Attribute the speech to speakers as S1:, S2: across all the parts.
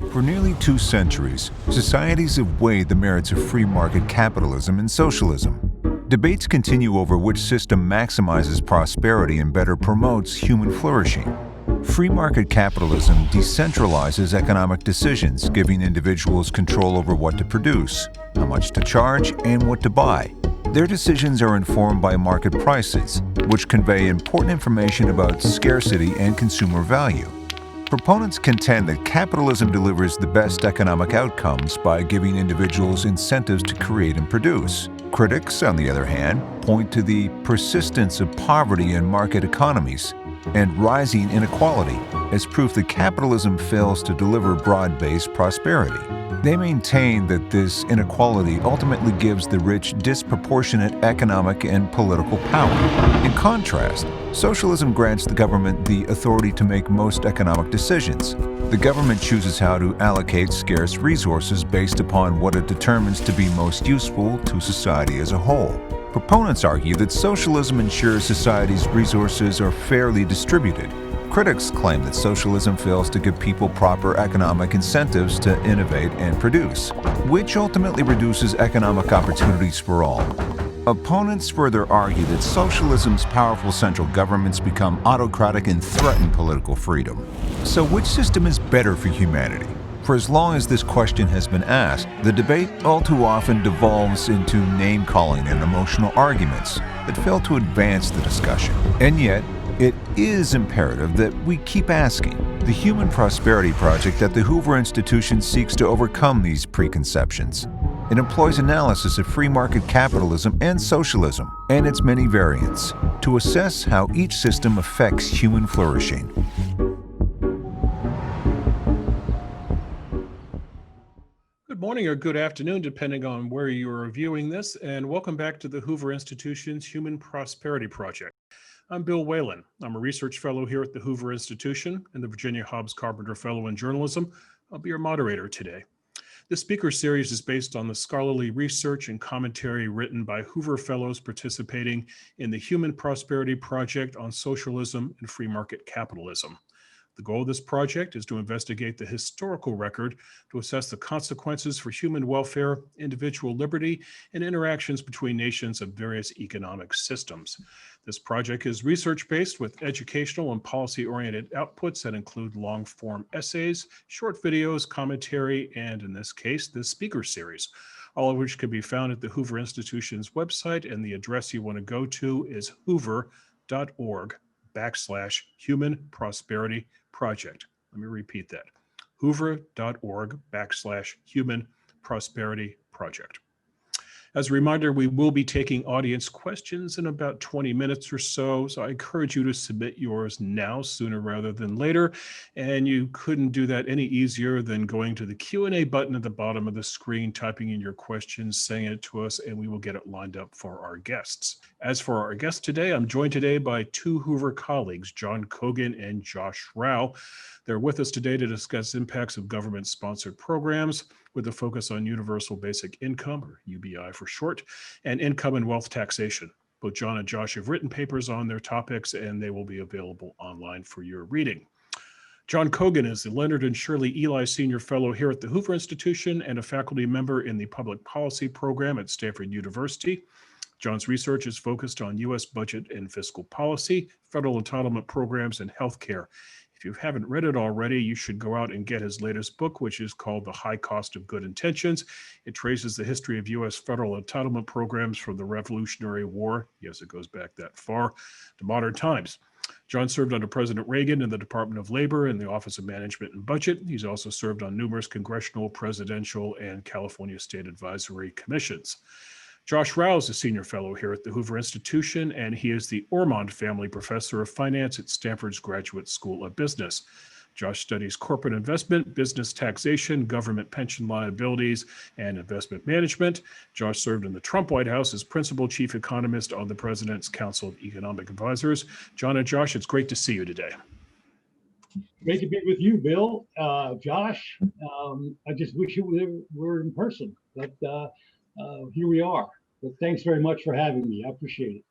S1: For nearly 2 centuries, societies have weighed the merits of free market capitalism and socialism. Debates continue over which system maximizes prosperity and better promotes human flourishing. Free market capitalism decentralizes economic decisions, giving individuals control over what to produce, how much to charge, and what to buy. Their decisions are informed by market prices, which convey important information about scarcity and consumer value. Proponents contend that capitalism delivers the best economic outcomes by giving individuals incentives to create and produce. Critics, on the other hand, point to the persistence of poverty in market economies and rising inequality as proof that capitalism fails to deliver broad-based prosperity. They maintain that this inequality ultimately gives the rich disproportionate economic and political power. In contrast, socialism grants the government the authority to make most economic decisions. The government chooses how to allocate scarce resources based upon what it determines to be most useful to society as a whole. Proponents argue that socialism ensures society's resources are fairly distributed. Critics claim that socialism fails to give people proper economic incentives to innovate and produce, which ultimately reduces economic opportunities for all. Opponents further argue that socialism's powerful central governments become autocratic and threaten political freedom. So which system is better for humanity? For as long as this question has been asked, the debate all too often devolves into name-calling and emotional arguments that fail to advance the discussion. And yet, it is imperative that we keep asking. The Human Prosperity Project at the Hoover Institution seeks to overcome these preconceptions. It employs analysis of free market capitalism and socialism and its many variants to assess how each system affects human flourishing.
S2: Good morning or good afternoon, depending on where you are viewing this, and welcome back to the Hoover Institution's Human Prosperity Project. I'm Bill Whalen. I'm a research fellow here at the Hoover Institution and the Virginia Hobbs Carpenter Fellow in Journalism. I'll be your moderator today. This speaker series is based on the scholarly research and commentary written by Hoover Fellows participating in the Human Prosperity Project on Socialism and Free-Market Capitalism. The goal of this project is to investigate the historical record to assess the consequences for human welfare, individual liberty, and interactions between nations of various economic systems. This project is research-based with educational and policy-oriented outputs that include long-form essays, short videos, commentary, and in this case, this speaker series, all of which can be found at the Hoover Institution's website, and the address you want to go to is hoover.org/Human Prosperity Project. Let me repeat that, hoover.org/Human Prosperity Project. As a reminder, we will be taking audience questions in about 20 minutes or so I encourage you to submit yours now, sooner rather than later. And you couldn't do that any easier than going to the Q&A button at the bottom of the screen, typing in your questions, saying it to us, and we will get it lined up for our guests. As for our guests today, I'm joined today by 2 Hoover colleagues, John Cogan and Josh Rauh. They're with us today to discuss impacts of government-sponsored programs with a focus on universal basic income, or UBI for short, and income and wealth taxation. Both John and Josh have written papers on their topics, and they will be available online for your reading. John Cogan is the Leonard and Shirley Eli Senior Fellow here at the Hoover Institution and a faculty member in the Public Policy Program at Stanford University. John's research is focused on U.S. budget and fiscal policy, federal entitlement programs, and healthcare. If you haven't read it already, you should go out and get his latest book, which is called The High Cost of Good Intentions. It traces the history of U.S. federal entitlement programs from the Revolutionary War, yes, it goes back that far, to modern times. John served under President Reagan in the Department of Labor and the Office of Management and Budget. He's also served on numerous congressional, presidential, and California State Advisory Commissions. Josh Rauh is a senior fellow here at the Hoover Institution, and he is the Ormond Family Professor of Finance at Stanford's Graduate School of Business. Josh studies corporate investment, business taxation, government pension liabilities, and investment management. Josh served in the Trump White House as principal chief economist on the President's Council of Economic Advisors. John and Josh, it's great to see you today.
S3: Great to be with you, Bill. Josh, I just wish you were in person, but here we are. But thanks very much for having me. I appreciate it.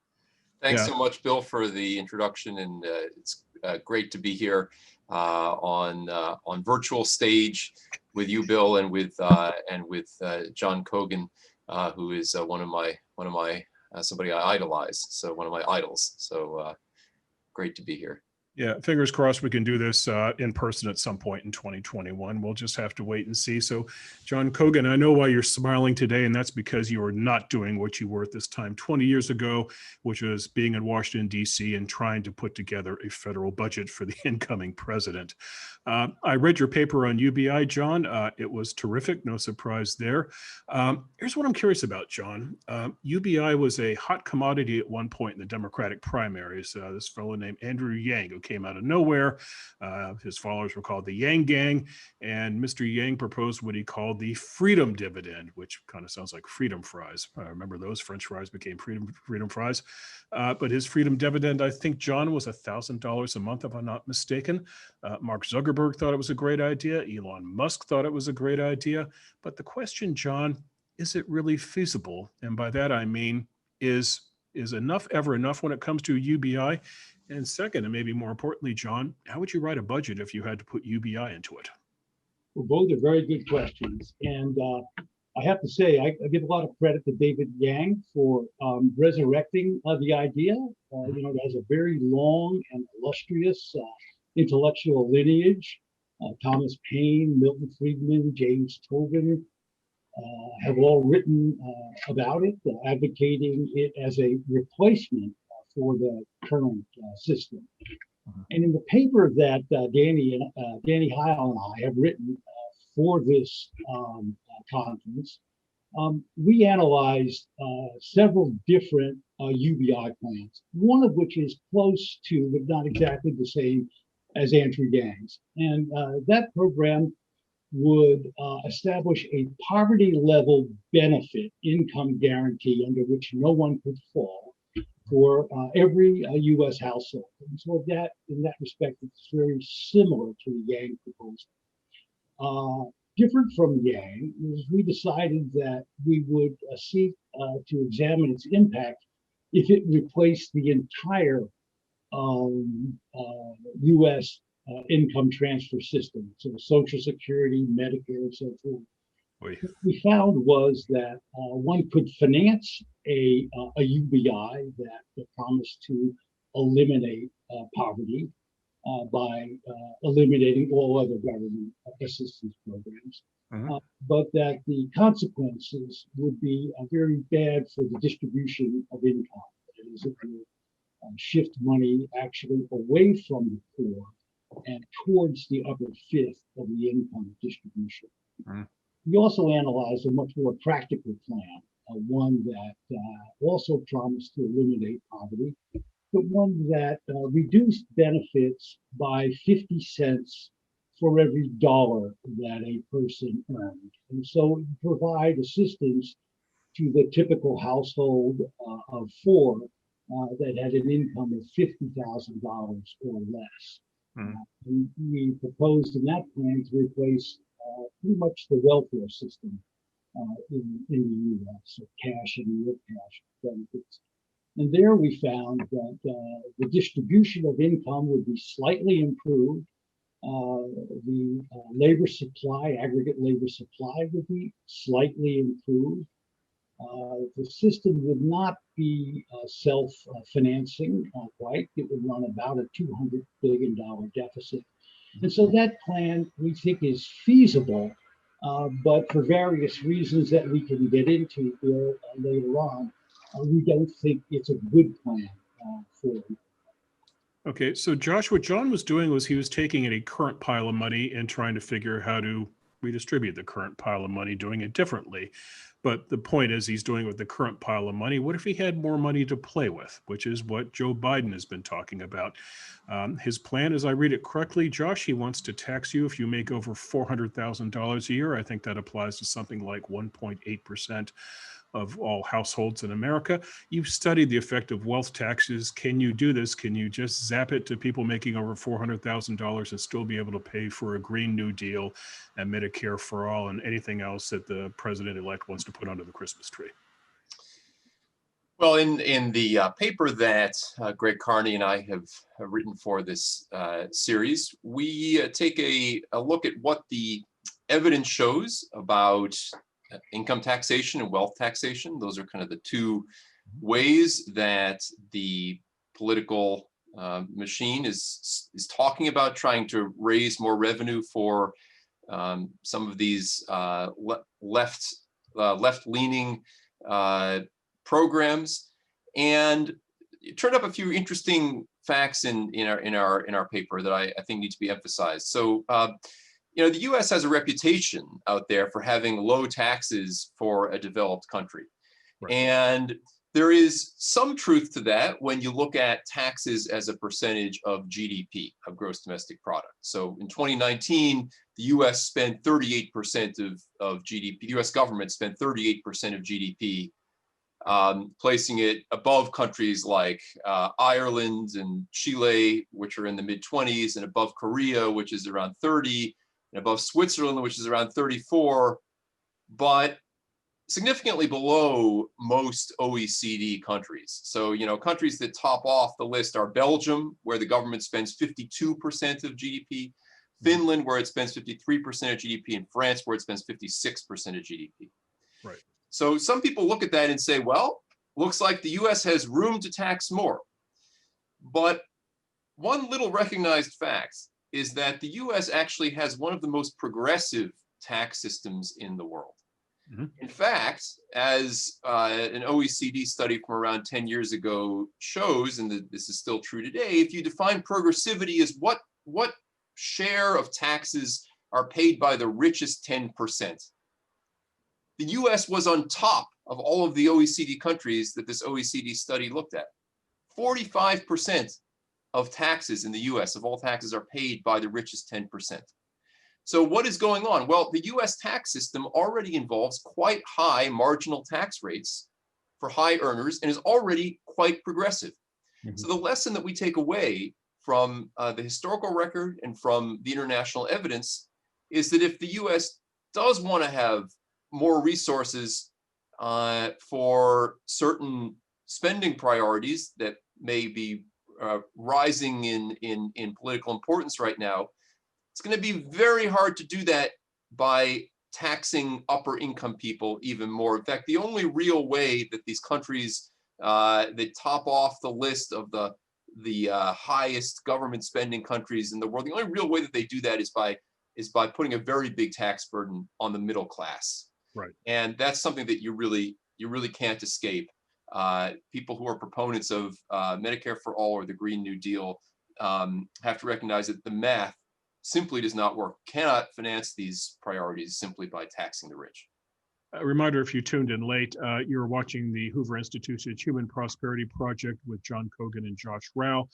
S4: Thanks so much, Bill, for the introduction, and it's great to be here on virtual stage with you, Bill, and with John Cogan, who is one of my somebody I idolize. So one of my idols. So great to be here.
S2: Yeah, fingers crossed we can do this in person at some point in 2021. We'll just have to wait and see. So, John Cogan, I know why you're smiling today, and that's because you are not doing what you were at this time 20 years ago, which was being in Washington, D.C. and trying to put together a federal budget for the incoming president. I read your paper on UBI, John. It was terrific. No surprise there. Here's what I'm curious about, John. UBI was a hot commodity at one point in the Democratic primaries. This fellow named Andrew Yang, who came out of nowhere. His followers were called the Yang Gang, and Mr. Yang proposed what he called the freedom dividend, which kind of sounds like freedom fries. I remember those French fries became freedom fries. But his freedom dividend, I think, John, was $1,000 a month, if I'm not mistaken. Mark Zuckerberg thought it was a great idea. Elon Musk thought it was a great idea. But the question, John, is it really feasible? And by that, I mean, is enough ever enough when it comes to UBI? And second, and maybe more importantly, John, how would you write a budget if you had to put UBI into it?
S3: Well, both are very good questions. And I have to say, I give a lot of credit to David Yang for resurrecting the idea. It has a very long and illustrious intellectual lineage. Thomas Paine, Milton Friedman, James Cogan have all written about it, advocating it as a replacement for the current system. And in the paper that Danny Heil and I have written for this conference, we analyzed several different UBI plans, one of which is close to, but not exactly the same as Andrew Yang's. And that program would establish a poverty level benefit income guarantee under which no one could fall for every U.S. household. And so that, in that respect, it's very similar to the Yang proposal. Different from Yang is we decided that we would seek to examine its impact if it replaced the entire U.S. Income transfer system, so Social Security, Medicare, and so forth. What we found was that one could finance a UBI that promised to eliminate poverty by eliminating all other government assistance programs, but that the consequences would be very bad for the distribution of income. That is, it would shift money actually away from the poor and towards the upper fifth of the income distribution. We also analyzed a much more practical plan, one that also promised to eliminate poverty, but one that reduced benefits by 50 cents for every dollar that a person earned. And so provide assistance to the typical household of four that had an income of $50,000 or less. We proposed in that plan to replace pretty much the welfare system in the U.S., so cash and real cash benefits. And there we found that the distribution of income would be slightly improved. The labor supply, aggregate labor supply, would be slightly improved. The system would not be self-financing quite. It would run about a $200 billion deficit. And so that plan, we think, is feasible, but for various reasons that we can get into later on, we don't think it's a good plan for it.
S2: Okay, so Josh, what John was doing was he was taking a current pile of money and trying to figure how to redistribute the current pile of money, doing it differently. But the point is he's doing it with the current pile of money. What if he had more money to play with, which is what Joe Biden has been talking about? His plan, as I read it correctly, Josh, he wants to tax you if you make over $400,000 a year. I think that applies to something like 1.8% of all households in America. You've studied the effect of wealth taxes. Can you do this? Can you just zap it to people making over $400,000 and still be able to pay for a Green New Deal and Medicare for all and anything else that the president-elect wants to put under the Christmas tree?
S4: Well, in the paper that Greg Carney and I have written for this series, we take a look at what the evidence shows about income taxation and wealth taxation. Those are kind of the two ways that the political machine is talking about trying to raise more revenue for some of these left-leaning programs. And it turned up a few interesting facts in our paper that I think need to be emphasized. So the U.S. has a reputation out there for having low taxes for a developed country.
S2: Right.
S4: And there is some truth to that when you look at taxes as a percentage of GDP, of gross domestic product. So in 2019, the U.S. spent 38% of GDP. The U.S. government spent 38% of GDP, placing it above countries like Ireland and Chile, which are in the mid-20s, and above Korea, which is around 30, and above Switzerland, which is around 34, but significantly below most OECD countries. So, countries that top off the list are Belgium, where the government spends 52% of GDP, Finland, where it spends 53% of GDP, and France, where it spends 56% of GDP.
S2: Right.
S4: So some people look at that and say, well, looks like the US has room to tax more. But one little recognized fact is that the US actually has one of the most progressive tax systems in the world.
S2: Mm-hmm.
S4: In fact, as an OECD study from around 10 years ago shows, and this is still true today, if you define progressivity as what share of taxes are paid by the richest 10%, the US was on top of all of the OECD countries that this OECD study looked at. 45% of taxes in the US, of all taxes, are paid by the richest 10%. So what is going on? Well, the US tax system already involves quite high marginal tax rates for high earners and is already quite progressive.
S2: Mm-hmm.
S4: So the lesson that we take away from the historical record and from the international evidence is that if the US does want to have more resources for certain spending priorities that may be rising in political importance right now, it's going to be very hard to do that by taxing upper income people even more. In fact, the only real way that these countries that top off the list of the highest government spending countries in the world, the only real way that they do that is by putting a very big tax burden on the middle class.
S2: Right.
S4: And that's something that you really can't escape. People who are proponents of Medicare for All or the Green New Deal have to recognize that the math simply does not work. Cannot finance these priorities simply by taxing the rich.
S2: A reminder, if you tuned in late, you're watching the Hoover Institution's Human Prosperity Project with John Cogan and Josh Rauh.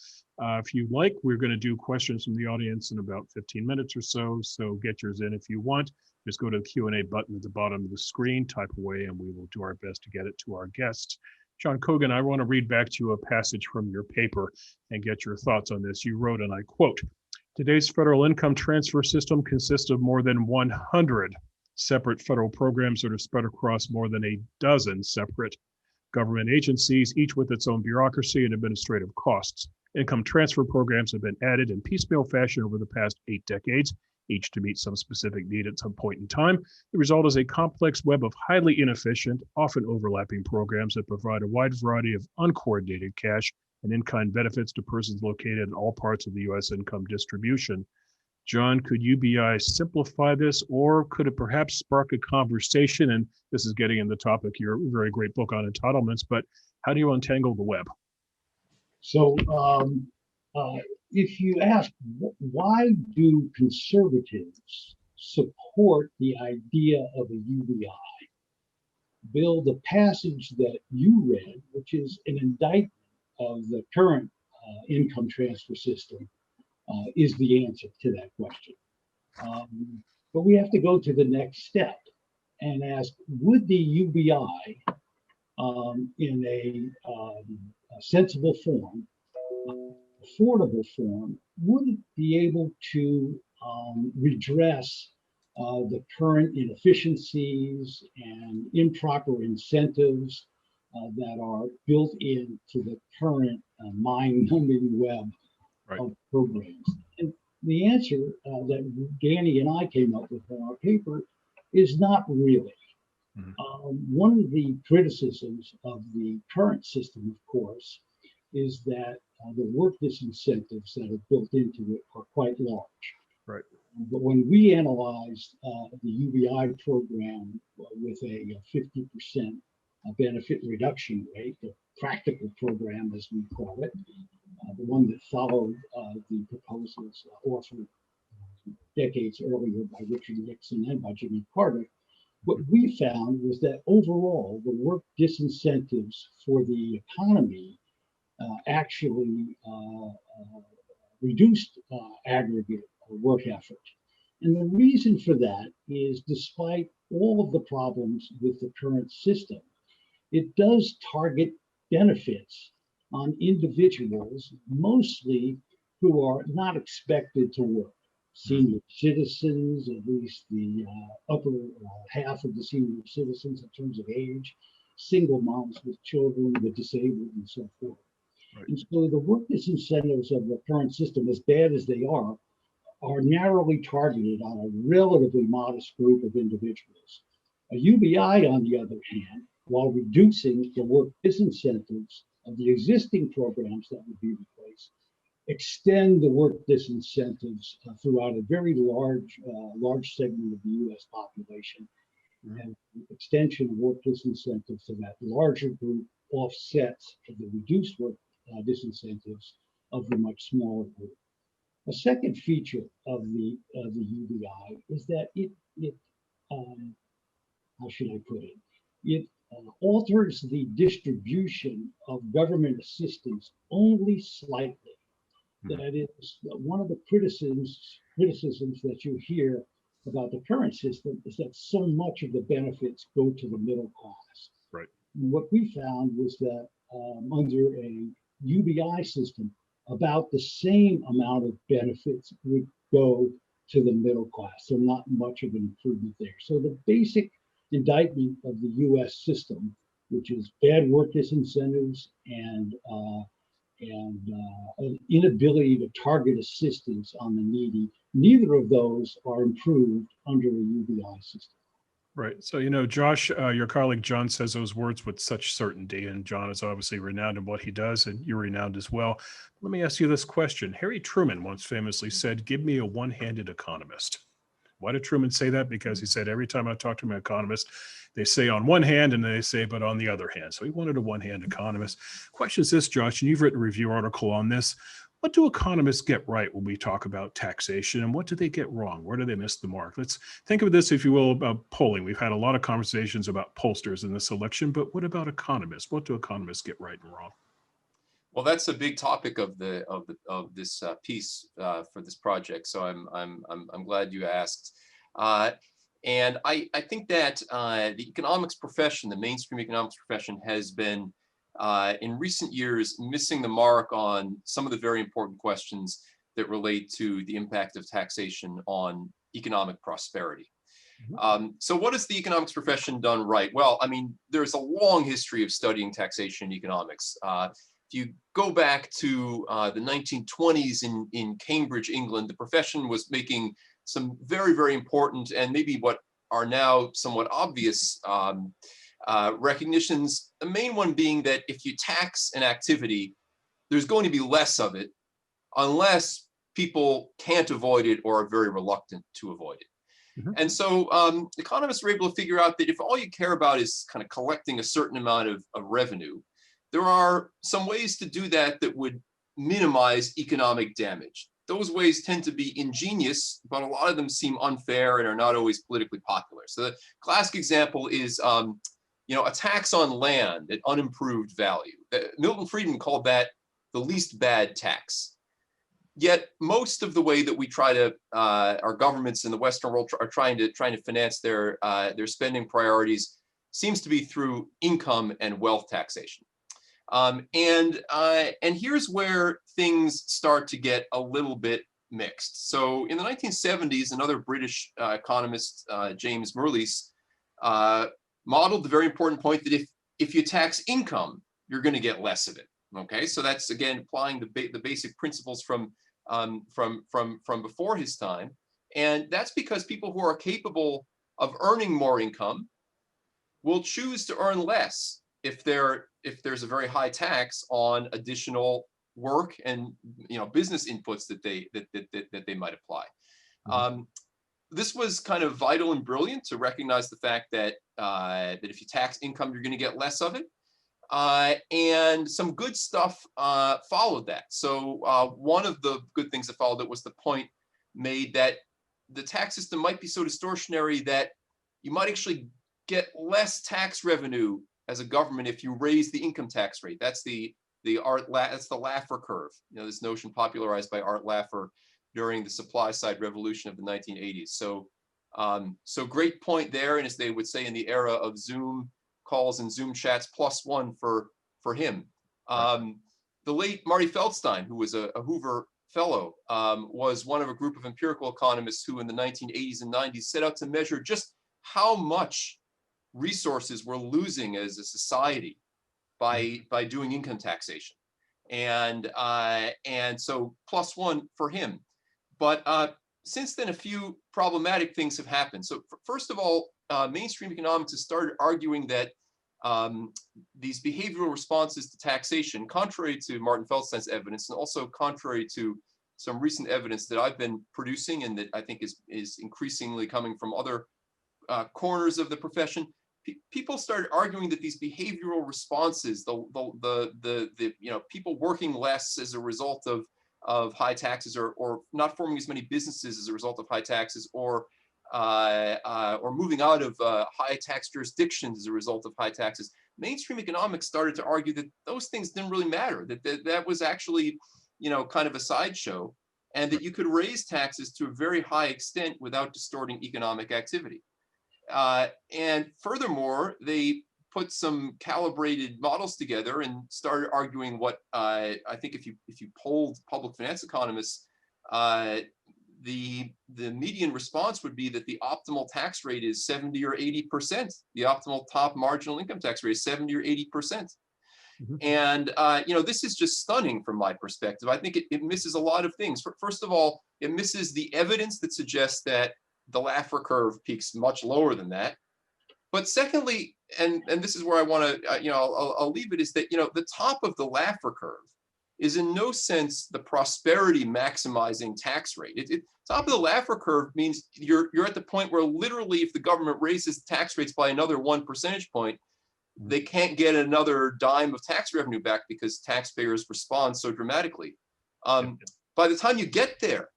S2: If you like, we're going to do questions from the audience in about 15 minutes or so. So get yours in if you want. Just go to the Q&A button at the bottom of the screen, type away, and we will do our best to get it to our guests. John Cogan, I want to read back to you a passage from your paper and get your thoughts on this. You wrote, and I quote, "Today's federal income transfer system consists of more than 100 separate federal programs that are spread across more than a dozen separate government agencies, each with its own bureaucracy and administrative costs. Income transfer programs have been added in piecemeal fashion over the past 8 decades, each to meet some specific need at some point in time. The result is a complex web of highly inefficient, often overlapping programs that provide a wide variety of uncoordinated cash and in-kind benefits to persons located in all parts of the U.S. income distribution." John, could UBI simplify this, or could it perhaps spark a conversation? And this is getting in the topic, your very great book on entitlements, but how do you untangle the web?
S3: So if you ask, why do conservatives support the idea of a UBI? Bill, the passage that you read, which is an indictment of the current income transfer system, is the answer to that question. But we have to go to the next step and ask, would the UBI in a sensible form, affordable form, would it be able to redress the current inefficiencies and improper incentives that are built into the current mind-numbing web of programs. And the answer that Danny and I came up with in our paper is not really. One of the criticisms of the current system, of course, is that the work disincentives that are built into it are quite large.
S2: Right.
S3: But when we analyzed the UBI program with a 50% benefit reduction rate, the practical program, as we call it, the one that followed the proposals offered decades earlier by Richard Nixon and by Jimmy Carter, what we found was that overall, the work disincentives for the economy actually reduced aggregate work effort. And the reason for that is, despite all of the problems with the current system, it does target benefits on individuals, mostly who are not expected to work. Senior citizens, at least the upper half of the senior citizens in terms of age, single moms with children, the disabled, and so forth. Right. And so the work disincentives of the current system, as bad as they are narrowly targeted on a relatively modest group of individuals. A UBI, on the other hand, while reducing the work disincentives of the existing programs that would be replaced, extend the work disincentives throughout a very large segment of the U.S. population. And the extension of work disincentives to that larger group offsets the reduced work disincentives of the much smaller group. A second feature of the UBI is that it how should I put it? It alters the distribution of government assistance only slightly. That is, one of the criticisms that you hear about the current system is that so much of the benefits go to the middle class.
S2: Right.
S3: And what we found was that under a UBI system, about the same amount of benefits would go to the middle class. So not much of an improvement there. So the basic indictment of the US system, which is bad work disincentives and an inability to target assistance on the needy, neither of those are improved under a UBI system.
S2: Right. So, Josh, your colleague John says those words with such certainty, and John is obviously renowned in what he does, and you're renowned as well. Let me ask you this question. Harry Truman once famously said, "Give me a one-handed economist." Why did Truman say that? Because he said, every time I talk to an economist, they say on one hand and they say, but on the other hand. So he wanted a one-hand economist. Question is this, Josh, and you've written a review article on this. What do economists get right when we talk about taxation, and what do they get wrong? Where do they miss the mark? Let's think of this, if you will, about polling. We've had a lot of conversations about pollsters in this election, but what about economists? What do economists get right and wrong?
S4: Well, that's a big topic of this piece for this project. So I'm glad you asked. And I think that the economics profession, the mainstream economics profession, has been in recent years missing the mark on some of the very important questions that relate to the impact of taxation on economic prosperity. So what has the economics profession done right? Well, I mean, there's a long history of studying taxation in economics. If you go back to the 1920s in Cambridge, England, the profession was making some very, very important and maybe what are now somewhat obvious recognitions. The main one being that if you tax an activity, there's going to be less of it unless people can't avoid it or are very reluctant to avoid it. And so economists were able to figure out that if all you care about is kind of collecting a certain amount of revenue, there are some ways to do that that would minimize economic damage. Those ways tend to be ingenious, but a lot of them seem unfair and are not always politically popular. So the classic example is a tax on land at unimproved value. Milton Friedman called that the least bad tax. Yet most of the way that we try to, our governments in the Western world are trying to finance their spending priorities seems to be through income and wealth taxation. And here's where things start to get a little bit mixed. So in the 1970s, another British economist, James Mirrlees, modeled the very important point that if you tax income, you're going to get less of it. Okay, so that's again applying the basic principles from before his time, and that's because people who are capable of earning more income will choose to earn less if there's a very high tax on additional work and business inputs that they might apply. This was kind of vital and brilliant to recognize the fact that that if you tax income, you're going to get less of it. And some good stuff followed that. So one of the good things that followed it was the point made that the tax system might be so distortionary that you might actually get less tax revenue as a government if you raise the income tax rate. That's the Laffer curve. This notion popularized by Art Laffer during the supply side revolution of the 1980s. So great point there, and as they would say in the era of Zoom calls and Zoom chats, +1 for him. The late Marty Feldstein, who was a Hoover fellow, was one of a group of empirical economists who in the 1980s and 90s set out to measure just how much resources we're losing as a society by doing income taxation. And so +1 for him. But since then, a few problematic things have happened. So first of all, mainstream economics has started arguing that these behavioral responses to taxation, contrary to Martin Feldstein's evidence, and also contrary to some recent evidence that I've been producing and that I think is increasingly coming from other corners of the profession, people started arguing that these behavioral responses, the people working less as a result of high taxes, or not forming as many businesses as a result of high taxes, or moving out of high tax jurisdictions as a result of high taxes. Mainstream economics started to argue that those things didn't really matter, that was actually, kind of a sideshow, and that you could raise taxes to a very high extent without distorting economic activity. And furthermore, they put some calibrated models together and started arguing what I think if you polled public finance economists, the median response would be that the optimal tax rate is 70 or 80%. The optimal top marginal income tax rate is 70 or 80%. And this is just stunning from my perspective. I think it misses a lot of things. First of all, it misses the evidence that suggests that the Laffer curve peaks much lower than that. But secondly, and this is where I want to, I'll leave it, is that, the top of the Laffer curve is in no sense the prosperity maximizing tax rate. Top of the Laffer curve means you're at the point where literally if the government raises tax rates by another 1 percentage point, they can't get another dime of tax revenue back because taxpayers respond so dramatically. By the time you get there,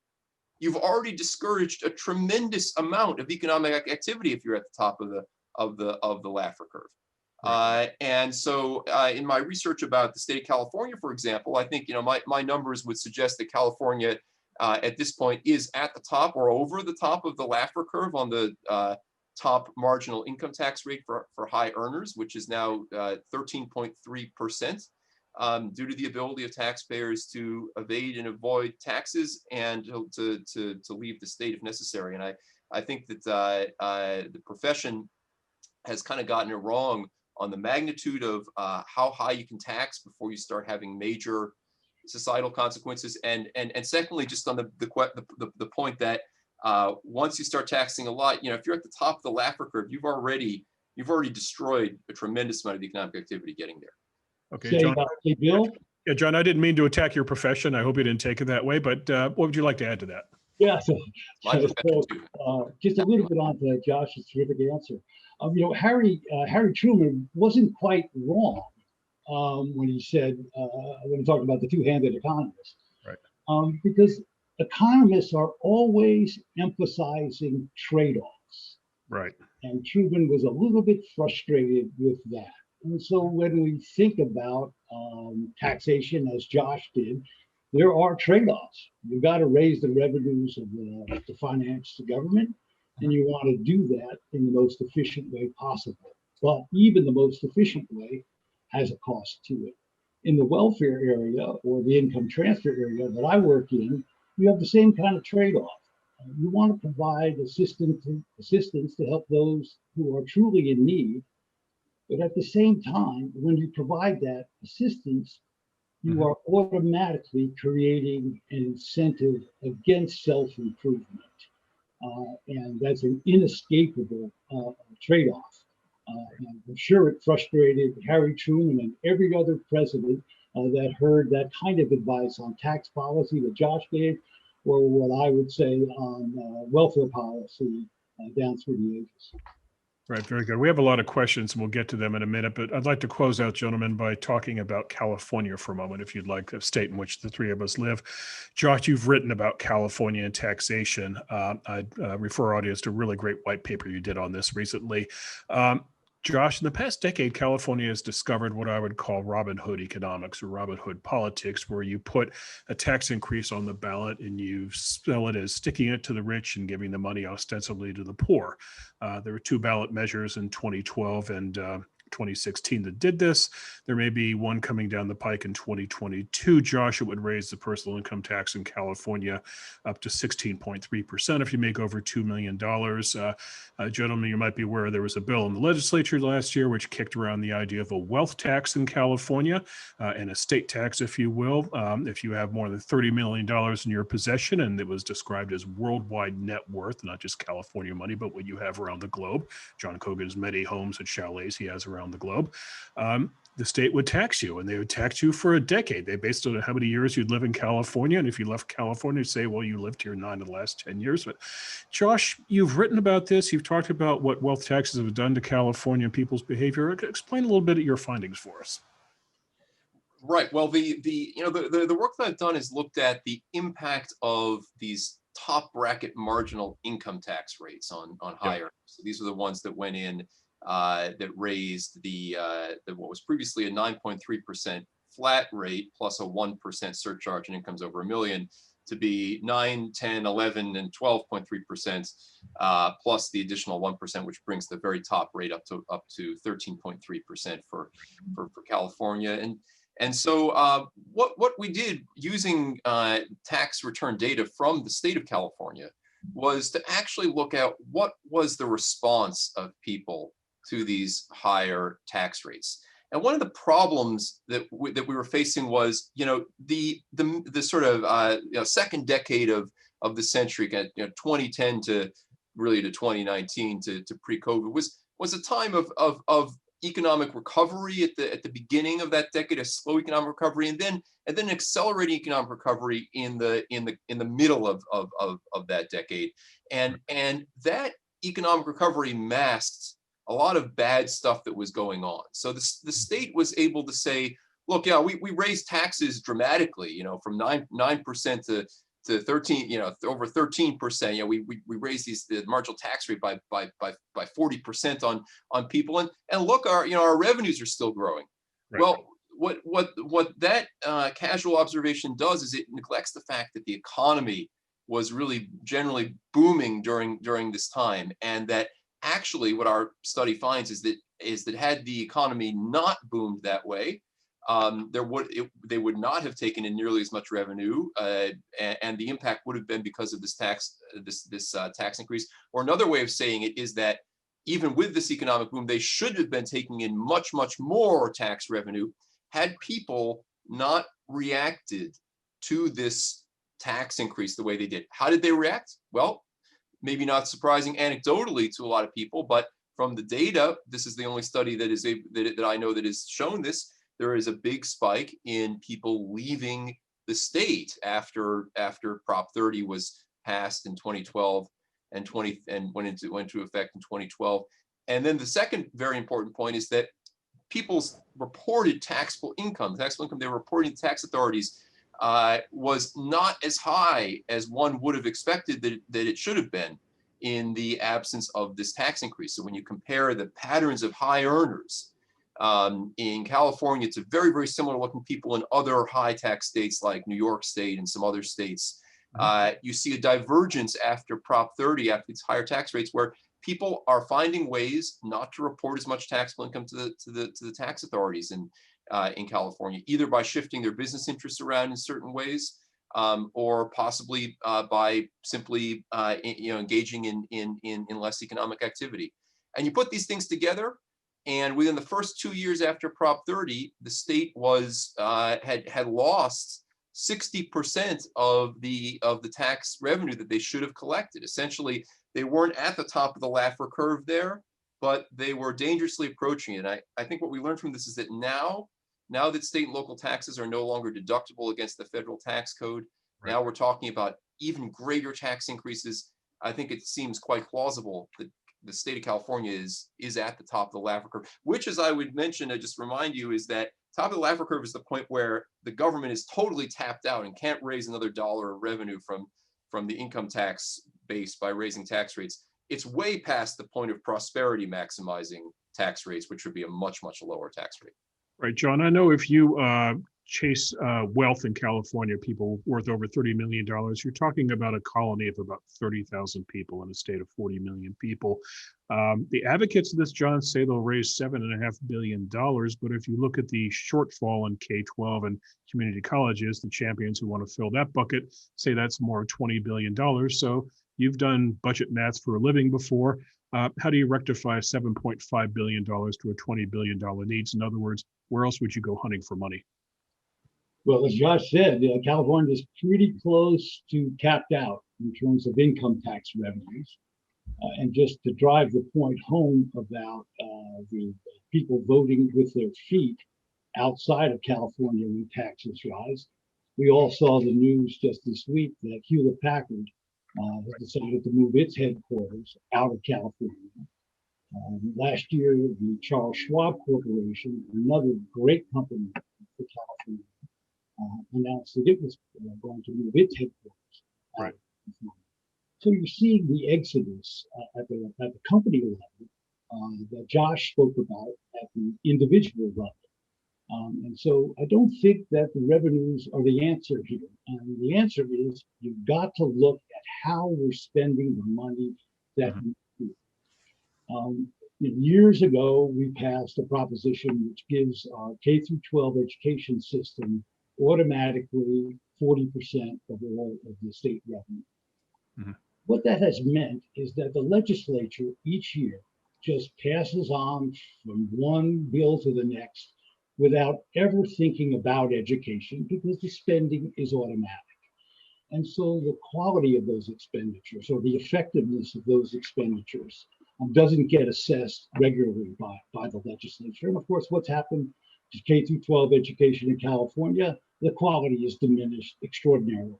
S4: you've already discouraged a tremendous amount of economic activity if you're at the top of the Laffer curve. And so in my research about the state of California, for example, I think my numbers would suggest that California at this point is at the top or over the top of the Laffer curve on the top marginal income tax rate for high earners, which is now 13.3%. Due to the ability of taxpayers to evade and avoid taxes and to leave the state if necessary. And I think that the profession has kind of gotten it wrong on the magnitude of how high you can tax before you start having major societal consequences. And secondly, just on the point that once you start taxing a lot, if you're at the top of the Laffer curve, you've already destroyed a tremendous amount of economic activity getting there.
S2: Okay, John.
S3: Bill?
S2: Yeah, John, I didn't mean to attack your profession. I hope you didn't take it that way, but what would you like to add to that?
S3: Yeah, so just a little bit on to Josh's terrific answer. Harry Truman wasn't quite wrong when he said, when he talked about the two-handed economist. Right. Because economists are always emphasizing trade-offs.
S2: Right.
S3: And Truman was a little bit frustrated with that. And so when we think about taxation, as Josh did, there are trade-offs. You've got to raise the revenues of to finance the government, and you want to do that in the most efficient way possible. But even the most efficient way has a cost to it. In the welfare area or the income transfer area that I work in, you have the same kind of trade-off. You want to provide assistance to help those who are truly in need, But at the same time, when you provide that assistance, you are automatically creating an incentive against self-improvement. And that's an inescapable trade-off. And I'm sure it frustrated Harry Truman and every other president that heard that kind of advice on tax policy that Josh gave, or what I would say on welfare policy down through the ages.
S2: Right, very good. We have a lot of questions and we'll get to them in a minute, but I'd like to close out, gentlemen, by talking about California for a moment, if you'd like, the state in which the three of us live. Josh, you've written about California and taxation. I'd refer our audience to a really great white paper you did on this recently. Josh, in the past decade, California has discovered what I would call Robin Hood economics or Robin Hood politics, where you put a tax increase on the ballot and you sell it as sticking it to the rich and giving the money ostensibly to the poor. There were two ballot measures in 2012 and 2016 that did this. There may be one coming down the pike in 2022. Josh, it would raise the personal income tax in California up to 16.3% if you make over $2 million. Gentlemen, you might be aware there was a bill in the legislature last year which kicked around the idea of a wealth tax in California, and a state tax, if you will, if you have more than $30 million in your possession, and it was described as worldwide net worth, not just California money, but what you have around the globe. John Cogan's many homes and chalets he has around the globe. The state would tax you, and they would tax you for a decade. They based it on how many years you'd live in California. And if you left California, you'd say, well, you lived here 9 of the last 10 years. But Josh, you've written about this. You've talked about what wealth taxes have done to California people's behavior. Explain a little bit of your findings for us.
S4: Right. Well, the work that I've done is looked at the impact of these top bracket marginal income tax rates on higher. So these are the ones that went in that raised the what was previously a 9.3% flat rate plus a 1% surcharge on incomes over $1 million to be 9, 10, 11, and 12.3% plus the additional 1%, which brings the very top rate up to 13.3% for California. And so what we did using tax return data from the state of California was to actually look at what was the response of people to these higher tax rates. And one of the problems that we were facing was, the sort of second decade of the century, 2010 to really to 2019 to pre-COVID was a time of economic recovery at the beginning of that decade, a slow economic recovery, and then accelerating economic recovery in the middle of that decade, and that economic recovery masked a lot of bad stuff that was going on. So the state was able to say, look, yeah, we raised taxes dramatically, from 9% to 13, over 13%. We raised the marginal tax rate by 40% on people, and look, our revenues are still growing. Right. Well, what that casual observation does is it neglects the fact that the economy was really generally booming during this time, and that actually what our study finds is that had the economy not boomed that way, they would not have taken in nearly as much revenue, and the impact would have been because of this tax increase. Or another way of saying it is that even with this economic boom, they should have been taking in much more tax revenue had people not reacted to this tax increase the way they did. How did they react? Well, maybe not surprising anecdotally to a lot of people, but from the data, this is the only study that I know that has shown this. There is a big spike in people leaving the state after Prop 30 was passed in 2012 and went into effect in 2012. And then the second very important point is that people's reported taxable income they were reporting to tax authorities was not as high as one would have expected that it should have been in the absence of this tax increase. So when you compare the patterns of high earners in California to very, very similar looking people in other high tax states like New York State and some other states, you see a divergence after Prop 30, after these higher tax rates, where people are finding ways not to report as much taxable income to the tax authorities in California, either by shifting their business interests around in certain ways, or possibly by simply engaging in less economic activity. And you put these things together, And within the first 2 years after Prop 30, the state was had lost 60% of the tax revenue that they should have collected. Essentially, they weren't at the top of the Laffer curve there, but they were dangerously approaching it. And I think what we learned from this is that now that state and local taxes are no longer deductible against the federal tax code,
S2: Right.
S4: now we're talking about even greater tax increases. I think it seems quite plausible that the state of California is at the top of the Laffer curve, which, as I would mention, I just remind you, is that top of the Laffer curve is the point where the government is totally tapped out and can't raise another dollar of revenue from the income tax base by raising tax rates. It's way past the point of prosperity maximizing tax rates, which would be a much, much lower tax rate.
S2: Right, John, I know if you chase wealth in California, people worth over $30 million, you're talking about a colony of about 30,000 people in a state of 40 million people. The advocates of this, John, say they'll raise $7.5 billion, but if you look at the shortfall in K-12 and community colleges, the champions who want to fill that bucket say that's more $20 billion. So you've done budget math for a living before. How do you rectify $7.5 billion to a $20 billion needs? In other words, where else would you go hunting for money?
S3: Well, as Josh said, California is pretty close to capped out in terms of income tax revenues. And just to drive the point home about the people voting with their feet outside of California when taxes rise, we all saw the news just this week that Hewlett Packard has decided to move its headquarters out of California. Last year, the Charles Schwab Corporation, another great company for California, announced that it was going to move its headquarters out of California. So you're seeing the exodus at the company level that Josh spoke about at the individual level. And so I don't think that the revenues are the answer here. And the answer is you've got to look at how we're spending the money that we do. Years ago, we passed a proposition which gives our K through 12 education system automatically 40% of all of the state revenue. Mm-hmm. What that has meant is that the legislature each year just passes on from one bill to the next without ever thinking about education because the spending is automatic. And so the quality of those expenditures or the effectiveness of those expenditures doesn't get assessed regularly by the legislature. And of course, what's happened to K through 12 education in California, the quality is diminished extraordinarily.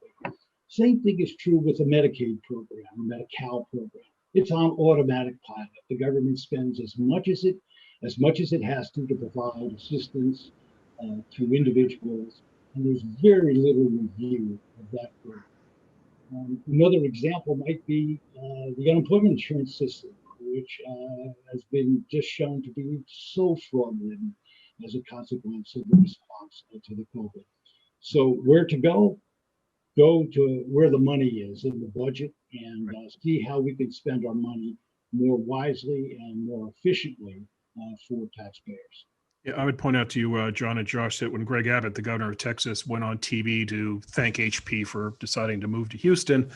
S3: Same thing is true with the Medicaid program, the Medi-Cal program. It's on automatic pilot. The government spends as much as it has to provide assistance to individuals, and there's very little review of that program. Another example might be the unemployment insurance system, which has been just shown to be so fraudulent as a consequence of the response to the COVID. So where to go? Go to where the money is in the budget and see how we can spend our money more wisely and more efficiently for taxpayers.
S2: Yeah, I would point out to you, John and Josh, that when Greg Abbott, the governor of Texas, went on TV to thank HP for deciding to move to Houston,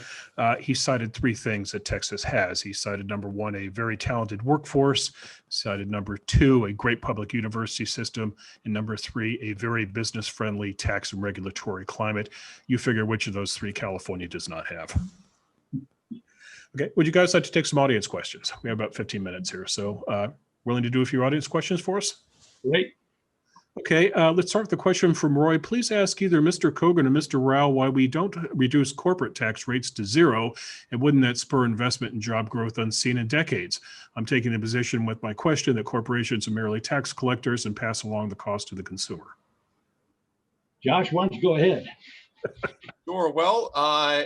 S2: he cited three things that Texas has. He cited, number one, a very talented workforce, cited number two, a great public university system, and number three, a very business-friendly tax and regulatory climate. You figure which of those three California does not have. Okay, would you guys like to take some audience questions? We have about 15 minutes here, so willing to do a few audience questions for us?
S3: Great.
S2: Okay, let's start with the question from Roy. Please ask either Mr. Cogan or Mr. Rauh why we don't reduce corporate tax rates to zero, and wouldn't that spur investment and job growth unseen in decades? I'm taking the position with my question that corporations are merely tax collectors and pass along the cost to the consumer.
S3: Josh, why don't you go ahead?
S4: Sure. Well, I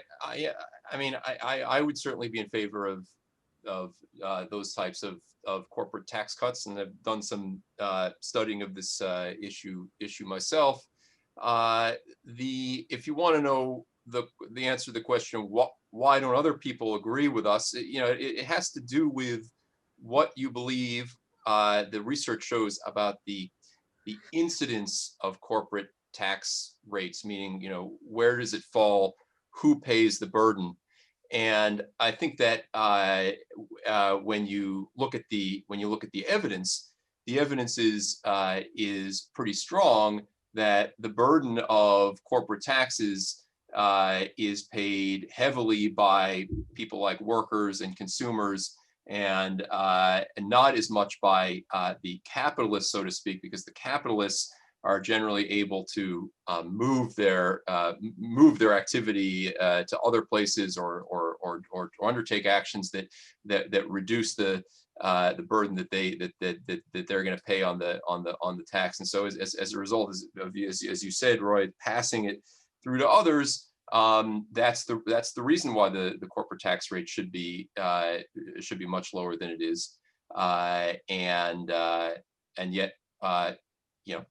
S4: would certainly be in favor of those types of corporate tax cuts, and I've done some studying of this issue myself. If you want to know the answer to the question, why don't other people agree with us? It has to do with what you believe the research shows about the incidence of corporate tax rates, meaning where does it fall, who pays the burden. And I think that when you look at the evidence, the evidence is pretty strong that the burden of corporate taxes is paid heavily by people like workers and consumers, and not as much by the capitalists, so to speak, because the capitalists are generally able to move their activity to other places or undertake actions that reduce the burden that they're going to pay on the tax. And so as a result, as you said, Roy, passing it through to others, that's the reason why the corporate tax rate should be much lower than it is, and yet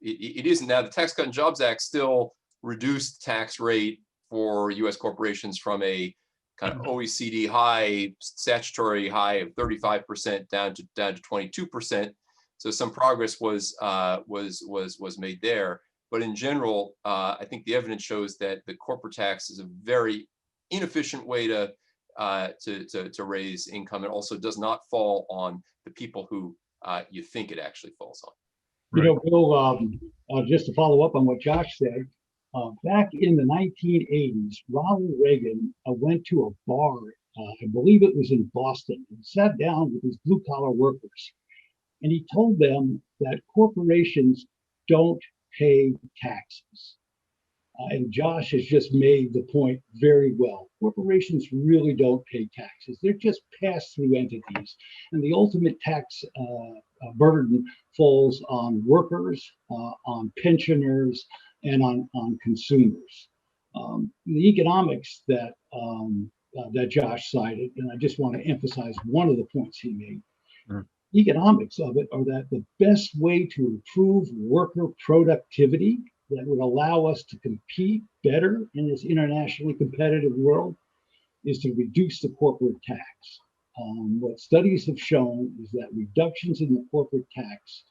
S4: it isn't. Now the Tax Cut and Jobs Act still reduced tax rate for U.S. corporations from a kind of OECD high, statutory high of 35% down to 22%. So some progress was made there. But in general, I think the evidence shows that the corporate tax is a very inefficient way to raise income. It also does not fall on the people who you think it actually falls on.
S3: Right. You know, Bill, just to follow up on what Josh said, back in the 1980s, Ronald Reagan went to a bar, I believe it was in Boston, and sat down with his blue-collar workers. And he told them that corporations don't pay taxes. And Josh has just made the point very well. Corporations really don't pay taxes. They're just pass-through entities. And the ultimate tax burden falls on workers, on pensioners, and on consumers. The economics that Josh cited, and I just want to emphasize one of the points he made, economics of it are that the best way to improve worker productivity that would allow us to compete better in this internationally competitive world is to reduce the corporate tax. What studies have shown is that reductions in the corporate tax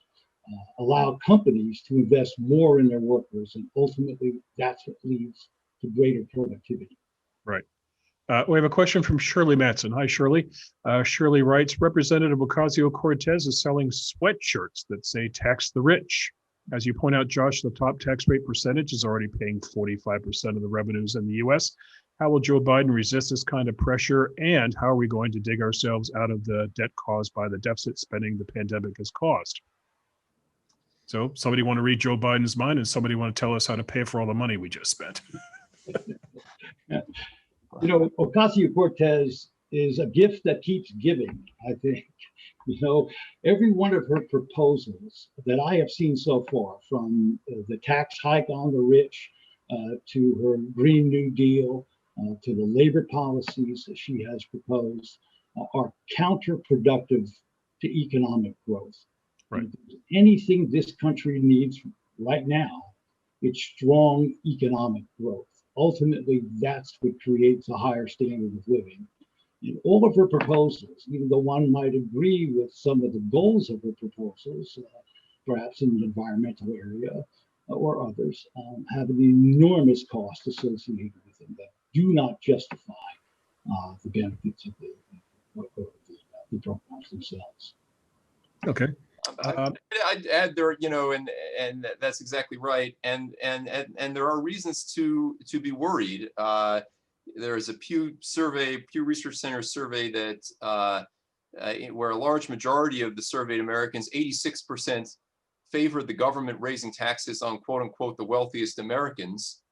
S3: allow companies to invest more in their workers, and ultimately that's what leads to greater productivity.
S2: Right. We have a question from Shirley Matson. Hi, Shirley. Shirley writes, Representative Ocasio-Cortez is selling sweatshirts that say tax the rich. As you point out, Josh, the top tax rate percentage is already paying 45% of the revenues in the U.S. How will Joe Biden resist this kind of pressure? And how are we going to dig ourselves out of the debt caused by the deficit spending the pandemic has caused? So somebody want to read Joe Biden's mind, and somebody want to tell us how to pay for all the money we just spent?
S3: You know, Ocasio-Cortez is a gift that keeps giving, I think. You know, every one of her proposals that I have seen so far, from the tax hike on the rich to her Green New Deal to the labor policies that she has proposed, are counterproductive to economic growth.
S2: Right.
S3: If there's anything this country needs right now, it's strong economic growth. Ultimately, that's what creates a higher standard of living. And all of her proposals, even though one might agree with some of the goals of her proposals, perhaps in the environmental area or others, have an enormous cost associated with them that do not justify the benefits of the programs themselves.
S2: Okay.
S4: I'd add there, you know, and that's exactly right. And there are reasons to be worried. There's a Pew Research Center survey that where a large majority of the surveyed Americans, 86%, favored the government raising taxes on quote unquote the wealthiest Americans,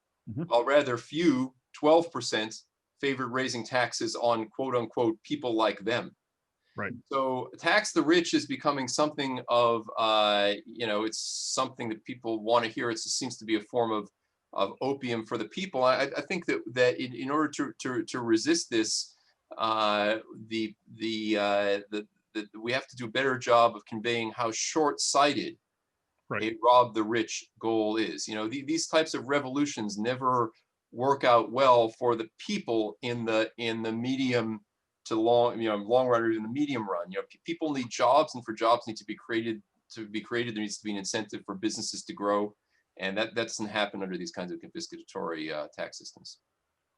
S4: while rather few, 12%, favored raising taxes on quote unquote people like them.
S2: Right.
S4: So tax the rich is becoming something of, you know, it's something that people want to hear. It seems to be a form of opium for the people. I think that in order to resist this, we have to do a better job of conveying how short-sighted a rob the rich goal is. You know, these types of revolutions never work out well for the people in the medium to long, you know, long run or in the medium run. You know, people need jobs, and for jobs need to be created, there needs to be an incentive for businesses to grow, and that doesn't happen under these kinds of confiscatory tax systems.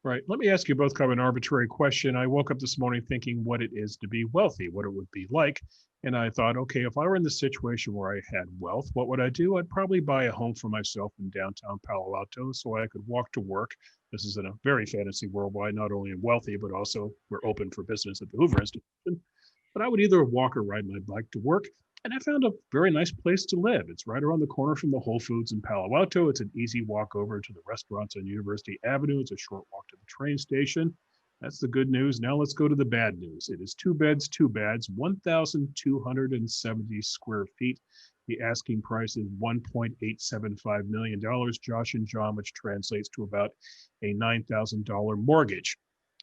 S2: Right. Let me ask you both kind of an arbitrary question. I woke up this morning thinking what it is to be wealthy, what it would be like. And I thought, okay, if I were in the situation where I had wealth, what would I do? I'd probably buy a home for myself in downtown Palo Alto so I could walk to work. This is in a very fantasy world where I not only am wealthy, but also we're open for business at the Hoover Institution. But I would either walk or ride my bike to work. And I found a very nice place to live. It's right around the corner from the Whole Foods in Palo Alto. It's an easy walk over to the restaurants on University Avenue. It's a short walk to the train station. That's the good news. Now let's go to the bad news. It is 2 beds, 2 baths, 1,270 square feet. The asking price is $1.875 million, Josh and John, which translates to about a $9,000 mortgage.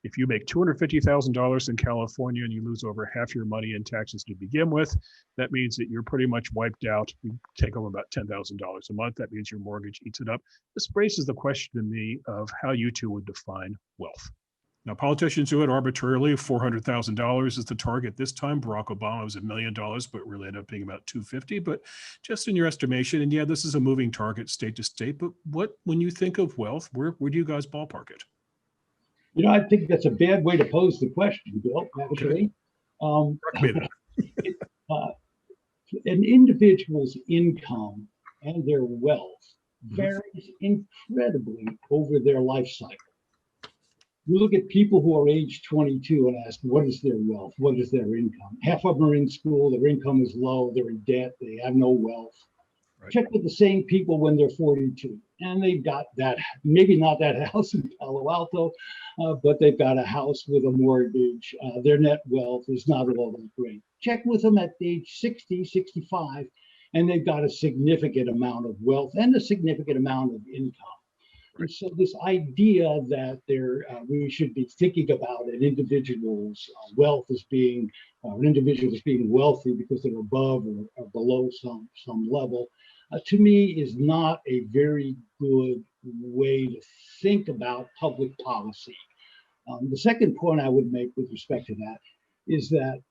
S2: If you make $250,000 in California and you lose over half your money in taxes to begin with, that means that you're pretty much wiped out. You take home about $10,000 a month. That means your mortgage eats it up. This raises the question to me of how you two would define wealth. Now, politicians do it arbitrarily. $400,000 is the target this time. Barack Obama was $1 million, but really ended up being about $250,000. But just in your estimation, and yeah, this is a moving target state to state, but when you think of wealth, where do you guys ballpark it?
S3: You know, I think that's a bad way to pose the question, Bill, actually.
S2: Okay.
S3: An individual's income and their wealth varies incredibly over their life cycle. You look at people who are age 22 and ask, what is their wealth? What is their income? Half of them are in school, their income is low, they're in debt, they have no wealth. Right. Check with the same people when they're 42, and they've got that, maybe not that house in Palo Alto, but they've got a house with a mortgage. Their net wealth is not all that great. Check with them at age 60, 65, and they've got a significant amount of wealth and a significant amount of income. And so this idea that we should be thinking about an individual's wealth as being, an individual as being wealthy because they're above or below some level, to me is not a very good way to think about public policy. The second point I would make with respect to that is that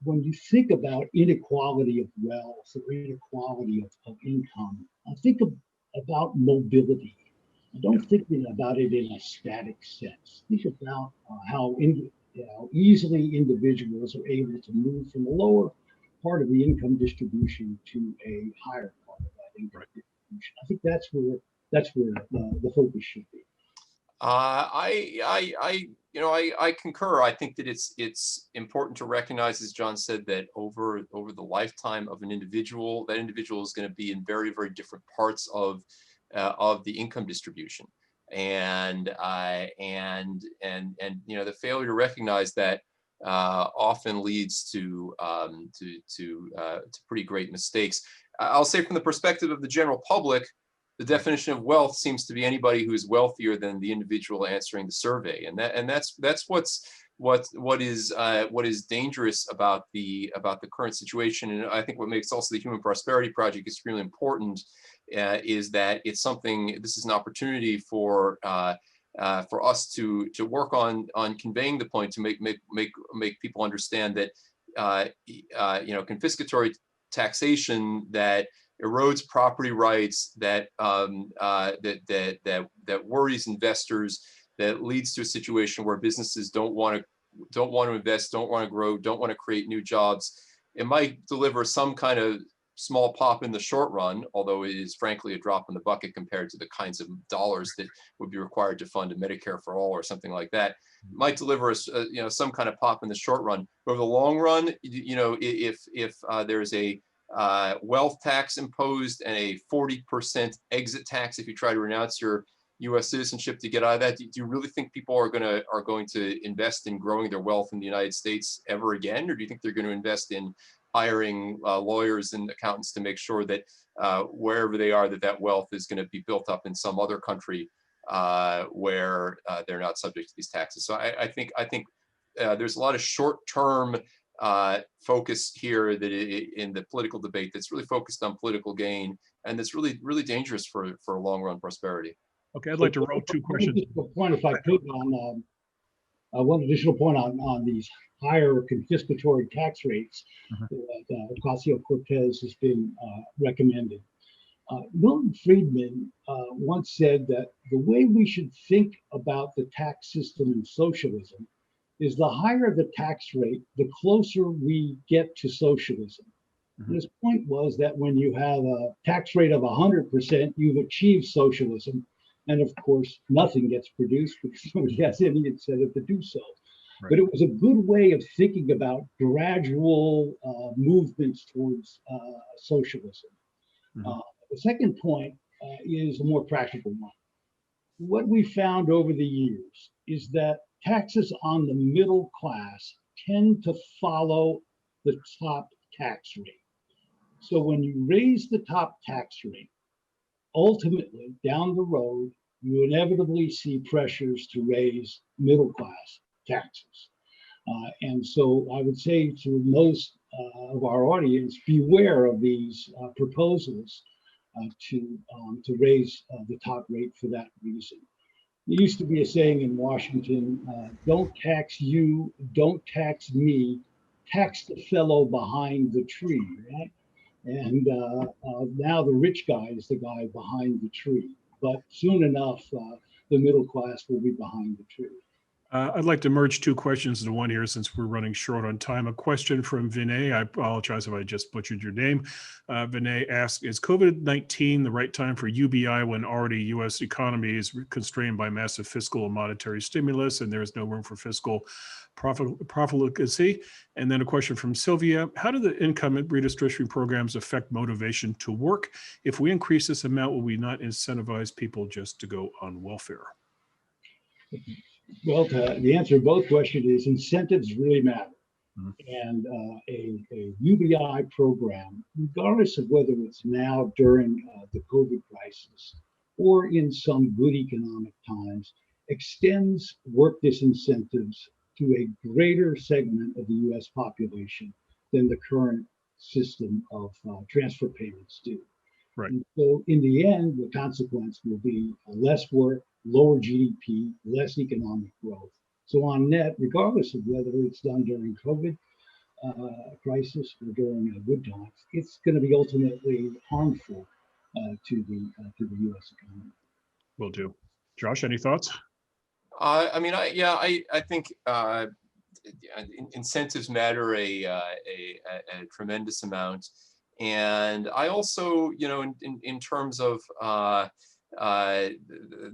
S3: when you think about inequality of wealth or inequality of income, think about mobility. Don't think about it in a static sense. Think about how easily individuals are able to move from a lower part of the income distribution to a higher part of that income distribution. I think that's where the focus should be.
S4: I concur. I think that it's important to recognize, as John said, that over the lifetime of an individual, that individual is going to be in very, very different parts of the income distribution, and the failure to recognize that often leads to pretty great mistakes. I'll say, from the perspective of the general public, the definition of wealth seems to be anybody who is wealthier than the individual answering the survey, and that's what is dangerous about the current situation. And I think what makes also the Human Prosperity Project extremely important is that it's something. This is an opportunity for us to work on conveying the point, to make people understand that confiscatory taxation that erodes property rights, that worries investors, that leads to a situation where businesses don't want to invest, don't want to grow, don't want to create new jobs. It might deliver some kind of small pop in the short run, although it is frankly a drop in the bucket compared to the kinds of dollars that would be required to fund a Medicare for all or something like that. It might deliver some kind of pop in the short run. But over the long run, if there's a wealth tax imposed and a 40% exit tax if you try to renounce your U.S. citizenship to get out of that, do you really think people are going to invest in growing their wealth in the United States ever again, or do you think they're going to invest in hiring lawyers and accountants to make sure that wherever they are, that wealth is going to be built up in some other country where they're not subject to these taxes? So I think there's a lot of short-term focus here in the political debate that's really focused on political gain, and that's really, really dangerous for long-run prosperity.
S2: Okay, I'd like to roll two questions.
S3: Point, if I could, on one additional point on these higher confiscatory tax rates that Ocasio-Cortez has been recommending. Milton Friedman once said that the way we should think about the tax system in socialism is the higher the tax rate, the closer we get to socialism. Mm-hmm. His point was that when you have a tax rate of 100%, you've achieved socialism. And of course, nothing gets produced because nobody has any incentive to do so. Right. But it was a good way of thinking about gradual movements towards socialism. Mm-hmm. The second point is a more practical one. What we found over the years is that taxes on the middle class tend to follow the top tax rate. So when you raise the top tax rate, ultimately down the road, you inevitably see pressures to raise middle class taxes. And so I would say to most of our audience, beware of these proposals to raise the top rate for that reason. There used to be a saying in Washington, don't tax you, don't tax me, tax the fellow behind the tree, right? And now the rich guy is the guy behind the tree. But soon enough, the middle class will be behind the tree.
S2: I'd like to merge two questions into one here since we're running short on time. A question from Vinay. I apologize if I just butchered your name. Vinay asks, is COVID-19 the right time for UBI when already U.S. economy is constrained by massive fiscal and monetary stimulus and there is no room for fiscal profligacy? And then a question from Sylvia. How do the income redistribution programs affect motivation to work? If we increase this amount, will we not incentivize people just to go on welfare?
S3: Well, the answer to both questions is incentives really matter. Mm-hmm. And a UBI program, regardless of whether it's now during the COVID crisis or in some good economic times, extends work disincentives to a greater segment of the U.S. population than the current system of transfer payments do. Right. And so in the end, the consequence will be less work, lower GDP, less economic growth. So on net, regardless of whether it's done during COVID crisis or during good times, it's going to be ultimately harmful to the U.S. economy.
S2: Will do. Josh, any thoughts?
S4: I think incentives matter a tremendous amount, and I also, in terms of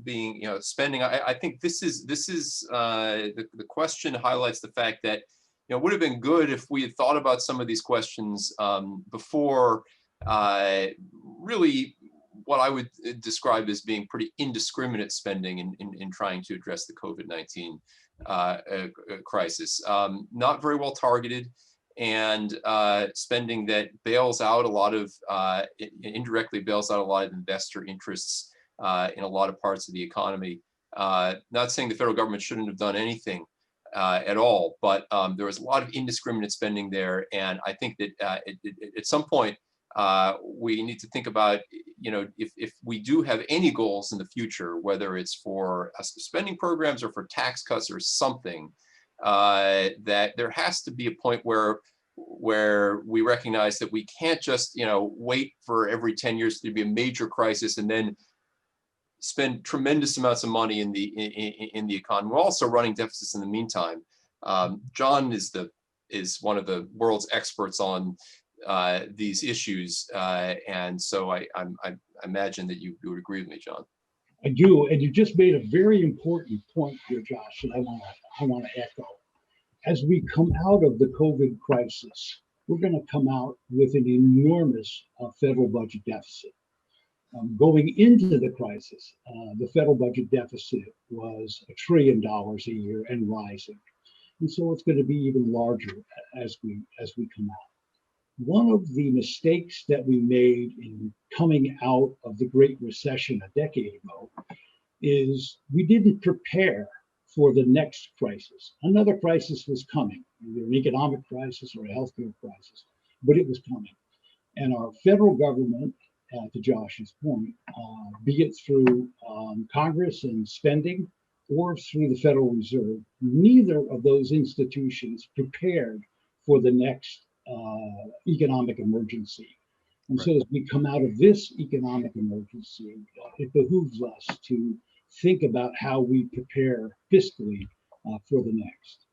S4: being, spending, I think this is the question highlights the fact that, it would have been good if we had thought about some of these questions before really what I would describe as being pretty indiscriminate spending in trying to address the COVID-19 crisis. Not very well targeted, and spending that bails out a lot of, indirectly bails out a lot of investor interests in a lot of parts of the economy. Not saying the federal government shouldn't have done anything at all, but there was a lot of indiscriminate spending there, and I think that at some point we need to think about, if we do have any goals in the future, whether it's for spending programs or for tax cuts or something, that there has to be a point where we recognize that we can't just wait for every 10 years to be a major crisis and then spend tremendous amounts of money in the economy. We're also running deficits in the meantime. John is one of the world's experts on these issues, and so I imagine that you would agree with me, John.
S3: I do, and you just made a very important point here, Josh, that I want to echo. As we come out of the COVID crisis, we're going to come out with an enormous federal budget deficit. Going into the crisis, the federal budget deficit was $1 trillion a year and rising, and so it's going to be even larger as we come out. One of the mistakes that we made in coming out of the Great Recession a decade ago is we didn't prepare for the next crisis. Another crisis was coming, either an economic crisis or a healthcare crisis, but it was coming. And our federal government, to Josh's point, be it through Congress and spending or through the Federal Reserve, neither of those institutions prepared for the next economic emergency. And
S2: Right.
S3: so as we come out of this economic emergency, it behooves us to think about how we prepare fiscally for the next.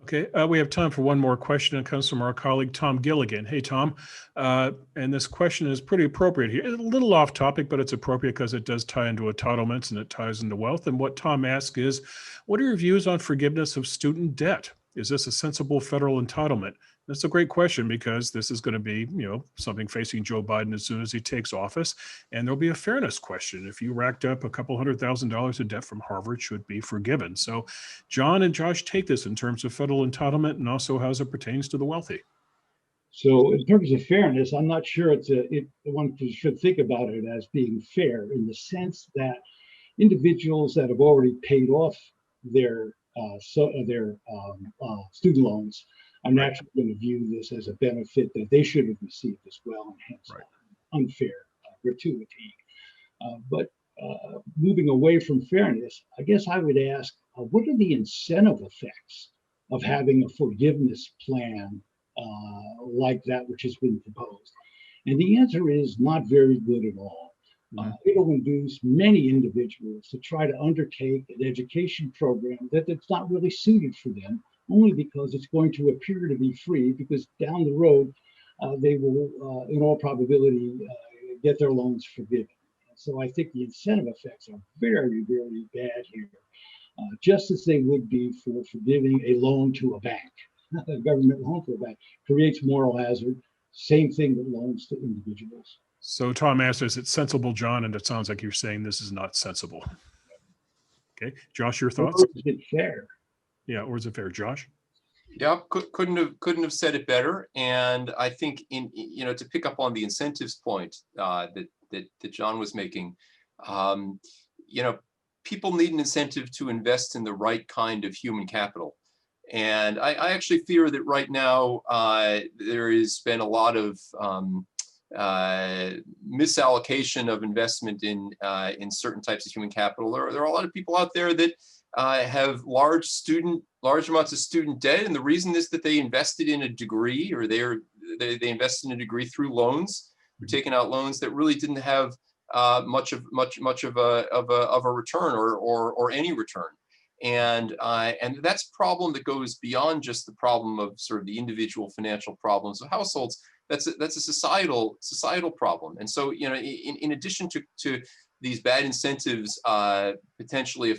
S2: Okay, we have time for one more question. It comes from our colleague, Tom Gilligan. Hey, Tom. And this question is pretty appropriate here. It's a little off topic, but it's appropriate because it does tie into entitlements and it ties into wealth. And what Tom asks is, what are your views on forgiveness of student debt? Is this a sensible federal entitlement? That's a great question because this is going to be, something facing Joe Biden as soon as he takes office. And there'll be a fairness question. If you racked up a couple $100,000 of debt from Harvard, should be forgiven. So John and Josh take this in terms of federal entitlement and also how it pertains to the wealthy.
S3: So in terms of fairness, I'm not sure one should think about it as being fair in the sense that individuals that have already paid off their student loans are naturally going to view this as a benefit that they should have received as well, and hence unfair gratuity. But moving away from fairness, I guess I would ask, what are the incentive effects of having a forgiveness plan like that which has been proposed? And the answer is not very good at all. It'll induce many individuals to try to undertake an education program that's not really suited for them, only because it's going to appear to be free, because down the road, they will, in all probability, get their loans forgiven. So I think the incentive effects are very, very bad here, just as they would be for forgiving a loan to a bank. A government loan to a bank creates moral hazard. Same thing with loans to individuals.
S2: So Tom asks, is it sensible, John? And it sounds like you're saying this is not sensible. Okay, Josh, your thoughts?
S3: Or is it fair?
S2: Yeah, or is it fair, Josh?
S4: Yeah, couldn't have said it better. And I think to pick up on the incentives point that John was making, people need an incentive to invest in the right kind of human capital. And I actually fear that right now there has been a lot of misallocation of investment in certain types of human capital. There are a lot of people out there that have large amounts of student debt, and the reason is that they invested in a degree, or they invested in a degree through loans, or taking out loans that really didn't have much of a return or any return. And that's a problem that goes beyond just the problem of sort of the individual financial problems of households. That's a societal problem. And so, in addition to these bad incentives potentially,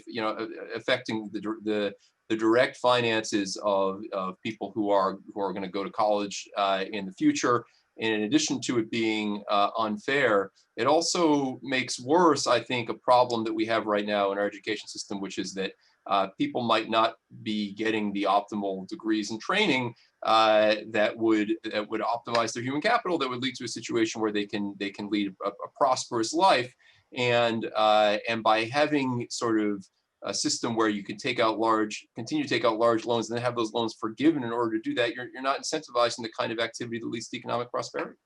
S4: affecting the direct finances of people who are going to go to college in the future, and in addition to it being unfair, it also makes worse, I think, a problem that we have right now in our education system, which is that people might not be getting the optimal degrees and training that would optimize their human capital, that would lead to a situation where they can lead a prosperous life. And by having sort of a system where you can continue to take out large loans and then have those loans forgiven in order to do that, you're not incentivizing the kind of activity that leads to economic prosperity.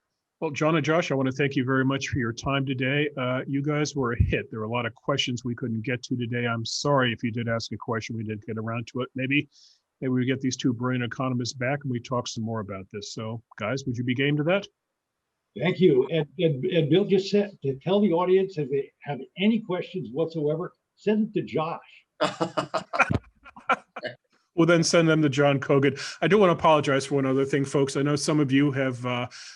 S2: Well, John and Josh, I want to thank you very much for your time today. You guys were a hit. There were a lot of questions we couldn't get to today. I'm sorry if you did ask a question, we didn't get around to it. Maybe we get these two brilliant economists back and we talk some more about this. So guys, would you be game to that?
S3: Thank you. And Bill just said to tell the audience, if they have any questions whatsoever, send it to Josh.
S2: We'll then send them to John Cogan. I do want to apologize for one other thing, folks. I know some of you have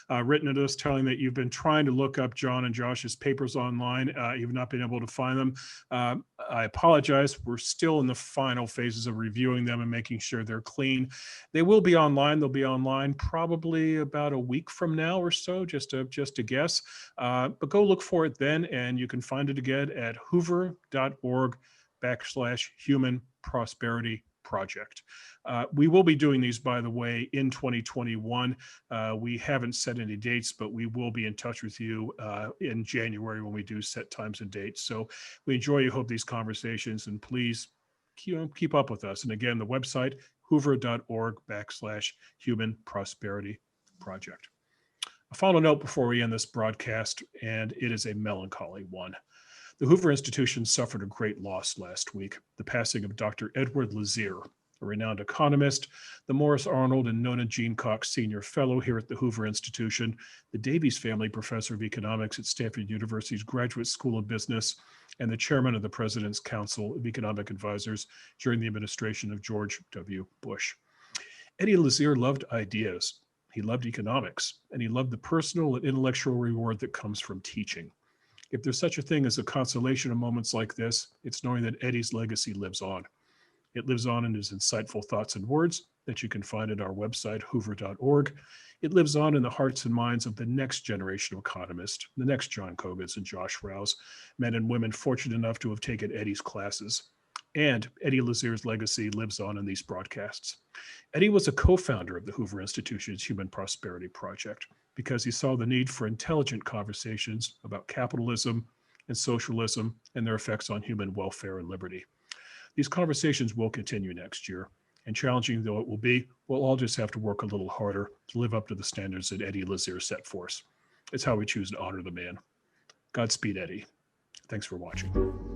S2: written to us telling that you've been trying to look up John and Josh's papers online. You've not been able to find them. I apologize. We're still in the final phases of reviewing them and making sure they're clean. They will be online. They'll be online probably about a week from now or so, just a guess. But go look for it then, and you can find it again at hoover.org/human prosperity project. We will be doing these, by the way, in 2021. We haven't set any dates, but we will be in touch with you in January when we do set times and dates. So we hope these conversations, and please keep up with us. And again, the website, hoover.org/human prosperity project. A final note before we end this broadcast, and it is a melancholy one. The Hoover Institution suffered a great loss last week, the passing of Dr. Edward Lazear, a renowned economist, the Morris Arnold and Nona Jean Cox Senior Fellow here at the Hoover Institution, the Davies Family Professor of Economics at Stanford University's Graduate School of Business, and the Chairman of the President's Council of Economic Advisors during the administration of George W. Bush. Eddie Lazear loved ideas. He loved economics, and he loved the personal and intellectual reward that comes from teaching. If there's such a thing as a consolation in moments like this, it's knowing that Eddie's legacy lives on. It lives on in his insightful thoughts and words that you can find at our website, hoover.org. It lives on in the hearts and minds of the next generation of economists, the next John Cogans and Josh Rauhs, men and women fortunate enough to have taken Eddie's classes. And Eddie Lazear's legacy lives on in these broadcasts. Eddie was a co-founder of the Hoover Institution's Human Prosperity Project because he saw the need for intelligent conversations about capitalism and socialism and their effects on human welfare and liberty. These conversations will continue next year, and challenging though it will be, we'll all just have to work a little harder to live up to the standards that Eddie Lazear set for us. It's how we choose to honor the man. Godspeed, Eddie. Thanks for watching.